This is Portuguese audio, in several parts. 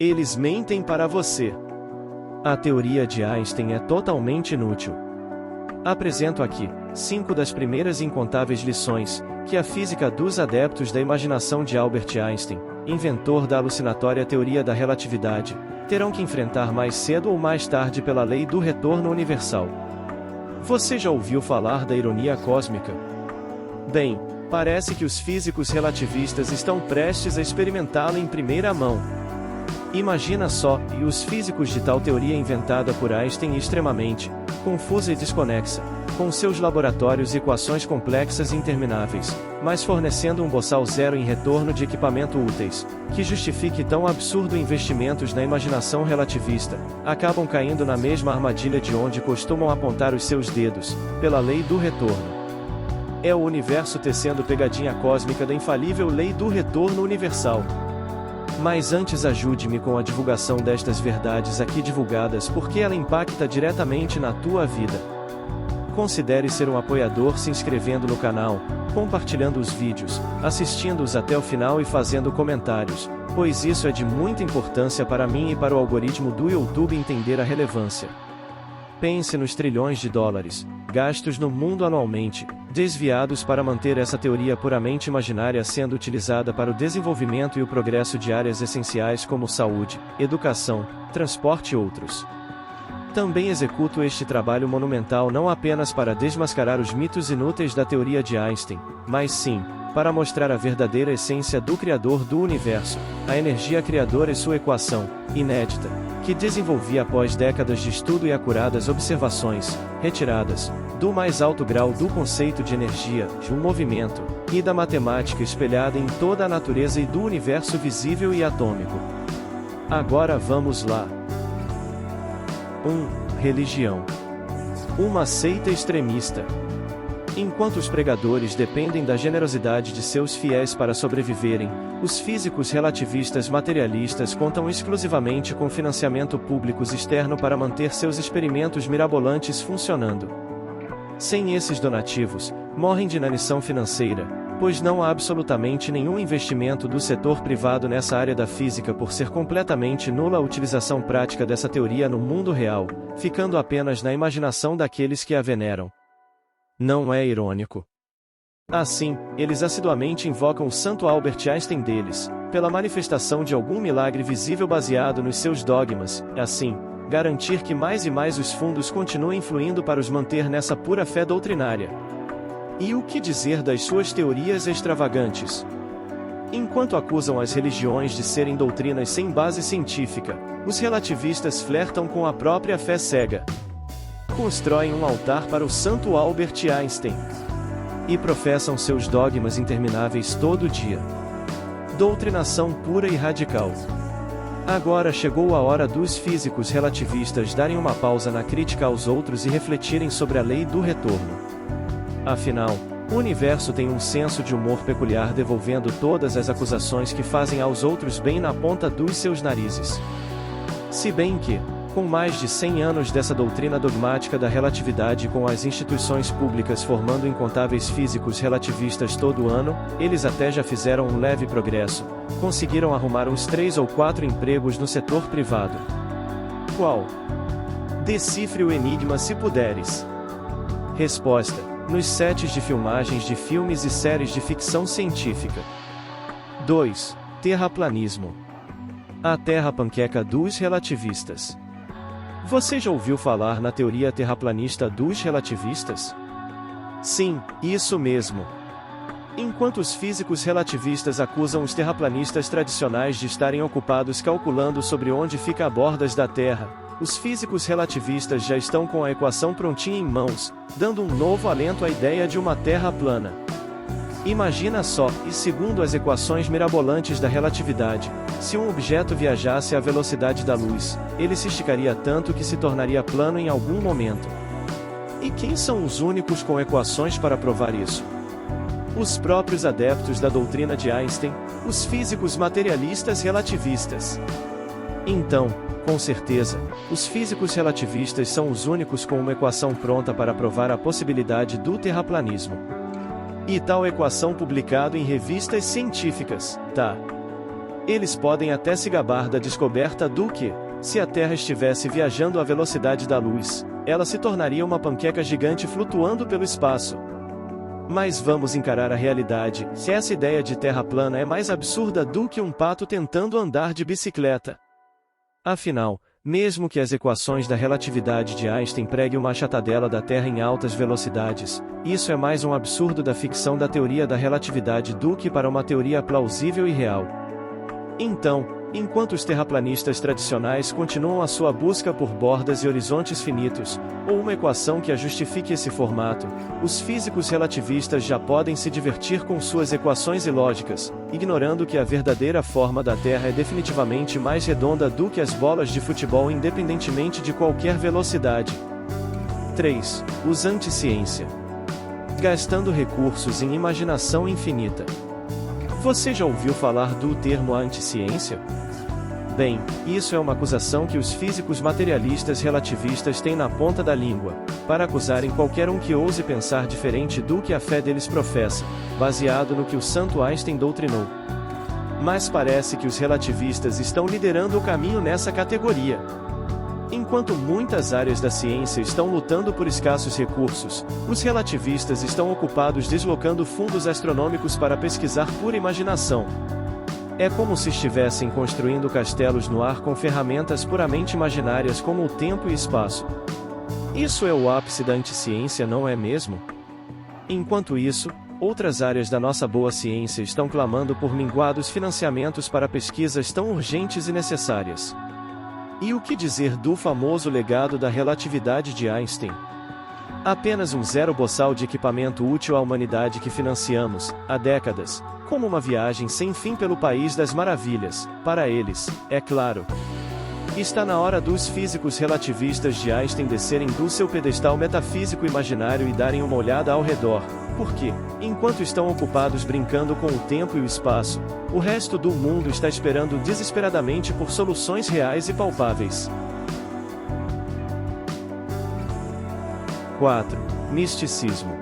Eles mentem para você. A teoria de Einstein é totalmente inútil. Apresento aqui 5 das primeiras incontáveis lições que a física dos adeptos da imaginação de Albert Einstein, inventor da alucinatória teoria da relatividade, terão que enfrentar mais cedo ou mais tarde pela lei do retorno universal. Você já ouviu falar da ironia cósmica? Bem, parece que os físicos relativistas estão prestes a experimentá-la em primeira mão. Imagina só, e os físicos de tal teoria inventada por Einstein extremamente confusa e desconexa, com seus laboratórios e equações complexas e intermináveis, mas fornecendo um boçal zero em retorno de equipamento úteis, que justifique tão absurdo investimentos na imaginação relativista, acabam caindo na mesma armadilha de onde costumam apontar os seus dedos, pela lei do retorno. É o universo tecendo pegadinha cósmica da infalível lei do retorno universal. Mas antes ajude-me com a divulgação destas verdades aqui divulgadas porque ela impacta diretamente na tua vida. Considere ser um apoiador se inscrevendo no canal, compartilhando os vídeos, assistindo-os até o final e fazendo comentários, pois isso é de muita importância para mim e para o algoritmo do YouTube entender a relevância. Pense nos trilhões de dólares gastos no mundo anualmente, desviados para manter essa teoria puramente imaginária sendo utilizada para o desenvolvimento e o progresso de áreas essenciais como saúde, educação, transporte e outros. Também executo este trabalho monumental não apenas para desmascarar os mitos inúteis da teoria de Einstein, mas sim, para mostrar a verdadeira essência do Criador do Universo, a energia criadora e sua equação, inédita, que desenvolvi após décadas de estudo e acuradas observações, retiradas, do mais alto grau do conceito de energia, de um movimento, e da matemática espelhada em toda a natureza e do universo visível e atômico. Agora vamos lá. 1. Religião. Uma seita extremista. Enquanto os pregadores dependem da generosidade de seus fiéis para sobreviverem, os físicos relativistas materialistas contam exclusivamente com financiamento público externo para manter seus experimentos mirabolantes funcionando. Sem esses donativos, morrem de inanição financeira, pois não há absolutamente nenhum investimento do setor privado nessa área da física por ser completamente nula a utilização prática dessa teoria no mundo real, ficando apenas na imaginação daqueles que a veneram. Não é irônico? Assim, eles assiduamente invocam o santo Albert Einstein deles, pela manifestação de algum milagre visível baseado nos seus dogmas, e assim, garantir que mais e mais os fundos continuem fluindo para os manter nessa pura fé doutrinária. E o que dizer das suas teorias extravagantes? Enquanto acusam as religiões de serem doutrinas sem base científica, os relativistas flertam com a própria fé cega. Constroem um altar para o santo Albert Einstein. E professam seus dogmas intermináveis todo dia. Doutrinação pura e radical. Agora chegou a hora dos físicos relativistas darem uma pausa na crítica aos outros e refletirem sobre a lei do retorno. Afinal, o universo tem um senso de humor peculiar devolvendo todas as acusações que fazem aos outros bem na ponta dos seus narizes. Se bem que, com mais de 100 anos dessa doutrina dogmática da relatividade e com as instituições públicas formando incontáveis físicos relativistas todo ano, eles até já fizeram um leve progresso, conseguiram arrumar uns 3 ou 4 empregos no setor privado. Qual? Decifre o enigma se puderes. Resposta: nos sets de filmagens de filmes e séries de ficção científica. 2. Terraplanismo. A terra panqueca dos relativistas. Você já ouviu falar na teoria terraplanista dos relativistas? Sim, isso mesmo. Enquanto os físicos relativistas acusam os terraplanistas tradicionais de estarem ocupados calculando sobre onde fica a bordas da Terra, os físicos relativistas já estão com a equação prontinha em mãos, dando um novo alento à ideia de uma Terra plana. Imagina só, e segundo as equações mirabolantes da relatividade, se um objeto viajasse à velocidade da luz, ele se esticaria tanto que se tornaria plano em algum momento. E quem são os únicos com equações para provar isso? Os próprios adeptos da doutrina de Einstein, os físicos materialistas relativistas. Então, com certeza, os físicos relativistas são os únicos com uma equação pronta para provar a possibilidade do terraplanismo. E tal equação publicada em revistas científicas, tá? Eles podem até se gabar da descoberta do que, se a Terra estivesse viajando à velocidade da luz, ela se tornaria uma panqueca gigante flutuando pelo espaço. Mas vamos encarar a realidade, se essa ideia de Terra plana é mais absurda do que um pato tentando andar de bicicleta. Afinal, mesmo que as equações da relatividade de Einstein preguem uma achatadela da Terra em altas velocidades, isso é mais um absurdo da ficção da teoria da relatividade do que para uma teoria plausível e real. Então, enquanto os terraplanistas tradicionais continuam a sua busca por bordas e horizontes finitos, ou uma equação que a justifique esse formato, os físicos relativistas já podem se divertir com suas equações ilógicas, ignorando que a verdadeira forma da Terra é definitivamente mais redonda do que as bolas de futebol independentemente de qualquer velocidade. 3. Os anti-ciência. Gastando recursos em imaginação infinita. Você já ouviu falar do termo anti-ciência? Bem, isso é uma acusação que os físicos materialistas relativistas têm na ponta da língua, para acusarem qualquer um que ouse pensar diferente do que a fé deles professa, baseado no que o santo Einstein doutrinou. Mas parece que os relativistas estão liderando o caminho nessa categoria. Enquanto muitas áreas da ciência estão lutando por escassos recursos, os relativistas estão ocupados deslocando fundos astronômicos para pesquisar pura imaginação. É como se estivessem construindo castelos no ar com ferramentas puramente imaginárias como o tempo e espaço. Isso é o ápice da anti-ciência, não é mesmo? Enquanto isso, outras áreas da nossa boa ciência estão clamando por minguados financiamentos para pesquisas tão urgentes e necessárias. E o que dizer do famoso legado da relatividade de Einstein? Apenas um zero boçal de equipamento útil à humanidade que financiamos, há décadas, como uma viagem sem fim pelo País das Maravilhas, para eles, é claro. Está na hora dos físicos relativistas de Einstein descerem do seu pedestal metafísico imaginário e darem uma olhada ao redor, porque, enquanto estão ocupados brincando com o tempo e o espaço, o resto do mundo está esperando desesperadamente por soluções reais e palpáveis. 4. Misticismo.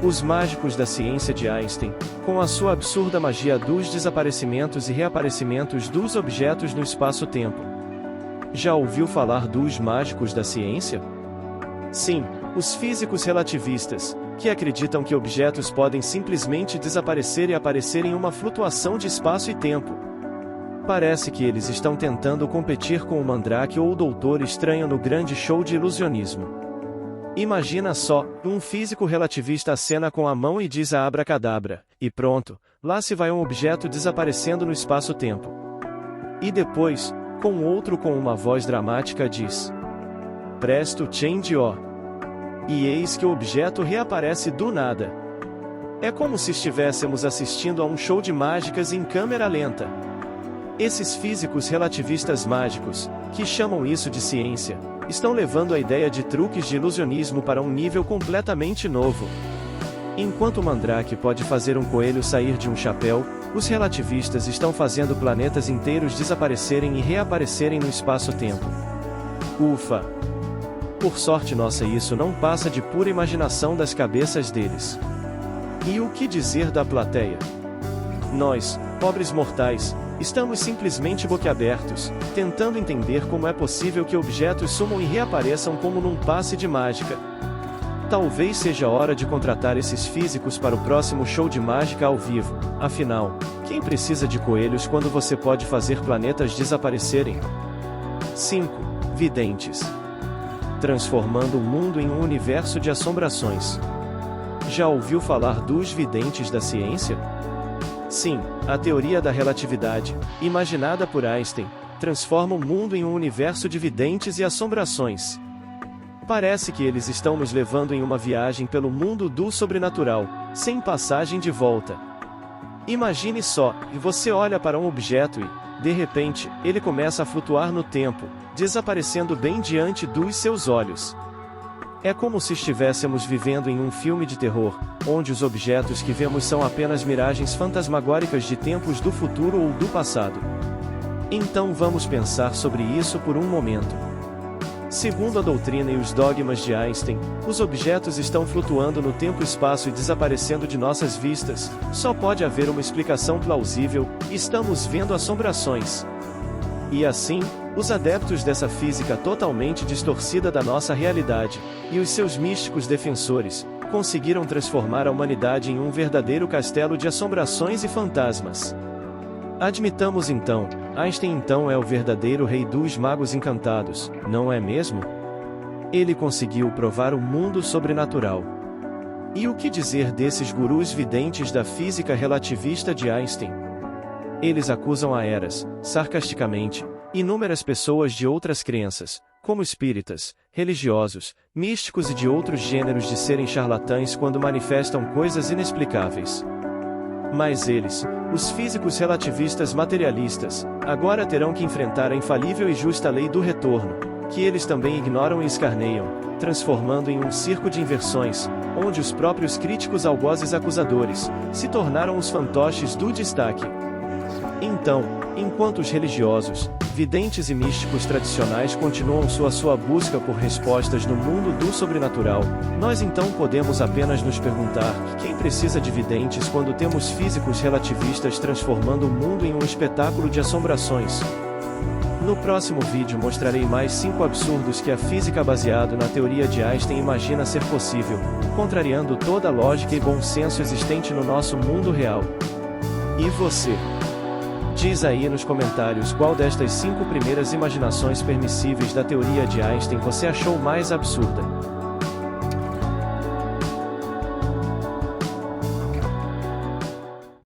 Os mágicos da ciência de Einstein, com a sua absurda magia dos desaparecimentos e reaparecimentos dos objetos no espaço-tempo. Já ouviu falar dos mágicos da ciência? Sim, os físicos relativistas, que acreditam que objetos podem simplesmente desaparecer e aparecer em uma flutuação de espaço e tempo. Parece que eles estão tentando competir com o Mandrake ou o Doutor Estranho no grande show de ilusionismo. Imagina só, um físico relativista acena com a mão e diz a abracadabra, e pronto, lá se vai um objeto desaparecendo no espaço-tempo. E depois, com outro com uma voz dramática diz: "Presto change ó." E eis que o objeto reaparece do nada. É como se estivéssemos assistindo a um show de mágicas em câmera lenta. Esses físicos relativistas mágicos, que chamam isso de ciência, estão levando a ideia de truques de ilusionismo para um nível completamente novo. Enquanto o Mandrake pode fazer um coelho sair de um chapéu, os relativistas estão fazendo planetas inteiros desaparecerem e reaparecerem no espaço-tempo. Ufa! Por sorte nossa, isso não passa de pura imaginação das cabeças deles. E o que dizer da plateia? Nós, pobres mortais, estamos simplesmente boquiabertos, tentando entender como é possível que objetos sumam e reapareçam como num passe de mágica. Talvez seja hora de contratar esses físicos para o próximo show de mágica ao vivo, afinal, quem precisa de coelhos quando você pode fazer planetas desaparecerem? 5. Videntes. Transformando o mundo em um universo de assombrações. Já ouviu falar dos videntes da ciência? Sim, a teoria da relatividade, imaginada por Einstein, transforma o mundo em um universo de videntes e assombrações. Parece que eles estão nos levando em uma viagem pelo mundo do sobrenatural, sem passagem de volta. Imagine só, e você olha para um objeto e, de repente, ele começa a flutuar no tempo, desaparecendo bem diante dos seus olhos. É como se estivéssemos vivendo em um filme de terror, onde os objetos que vemos são apenas miragens fantasmagóricas de tempos do futuro ou do passado. Então vamos pensar sobre isso por um momento. Segundo a doutrina e os dogmas de Einstein, os objetos estão flutuando no tempo-espaço e desaparecendo de nossas vistas. Só pode haver uma explicação plausível: estamos vendo assombrações. E assim, os adeptos dessa física totalmente distorcida da nossa realidade, e os seus místicos defensores, conseguiram transformar a humanidade em um verdadeiro castelo de assombrações e fantasmas. Admitamos então, Einstein então é o verdadeiro rei dos magos encantados, não é mesmo? Ele conseguiu provar o mundo sobrenatural. E o que dizer desses gurus videntes da física relativista de Einstein? Eles acusam a eras, sarcasticamente, inúmeras pessoas de outras crenças, como espíritas, religiosos, místicos e de outros gêneros de serem charlatães quando manifestam coisas inexplicáveis. Mas eles, os físicos relativistas materialistas, agora terão que enfrentar a infalível e justa lei do retorno, que eles também ignoram e escarneiam, transformando em um circo de inversões, onde os próprios críticos algozes acusadores se tornaram os fantoches do destaque. Então, enquanto os religiosos, videntes e místicos tradicionais continuam sua busca por respostas no mundo do sobrenatural, nós então podemos apenas nos perguntar: quem precisa de videntes quando temos físicos relativistas transformando o mundo em um espetáculo de assombrações? No próximo vídeo mostrarei mais 5 absurdos que a física baseado na teoria de Einstein imagina ser possível, contrariando toda a lógica e bom senso existente no nosso mundo real. E você? Diz aí nos comentários qual destas 5 primeiras imaginações permissíveis da teoria de Einstein você achou mais absurda.